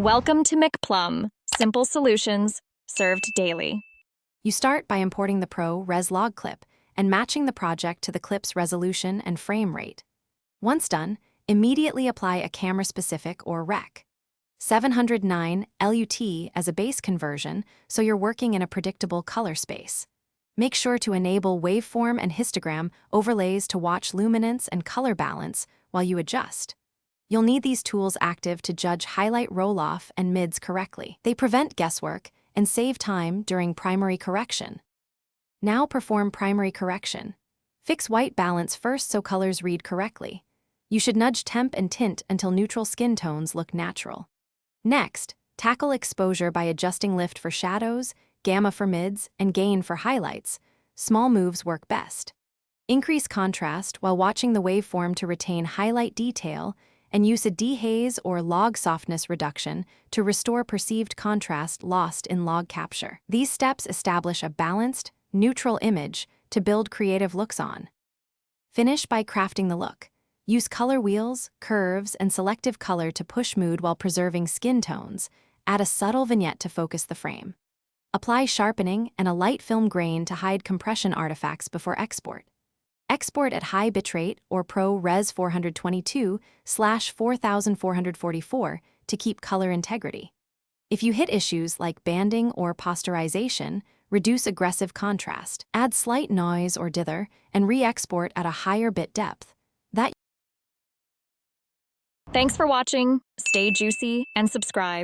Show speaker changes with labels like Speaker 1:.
Speaker 1: Welcome to McPlum, simple solutions served daily.
Speaker 2: You start by importing the Prores Log clip and matching the project to the clip's resolution and frame rate. Once done, immediately apply a camera-specific or rec. 709 LUT as a base conversion, so you're working in a predictable color space. Make sure to enable waveform and histogram overlays to watch luminance and color balance while you adjust. You'll need these tools active to judge highlight roll-off and mids correctly. They prevent guesswork and save time during primary correction. Now perform primary correction. Fix white balance first so colors read correctly. You should nudge temp and tint until neutral skin tones look natural. Next, tackle exposure by adjusting lift for shadows, gamma for mids, and gain for highlights. Small moves work best. Increase contrast while watching the waveform to retain highlight detail, and use a dehaze or log softness reduction to restore perceived contrast lost in log capture. These steps establish a balanced, neutral image to build creative looks on. Finish by crafting the look. Use color wheels, curves, and selective color to push mood while preserving skin tones. Add a subtle vignette to focus the frame. Apply sharpening and a light film grain to hide compression artifacts before export. Export at high bitrate or ProRes 422/4444 to keep color integrity. If you hit issues like banding or posterization, reduce aggressive contrast. Add slight noise or dither and re-export at a higher bit depth.
Speaker 1: Thanks for watching. Stay juicy and subscribe.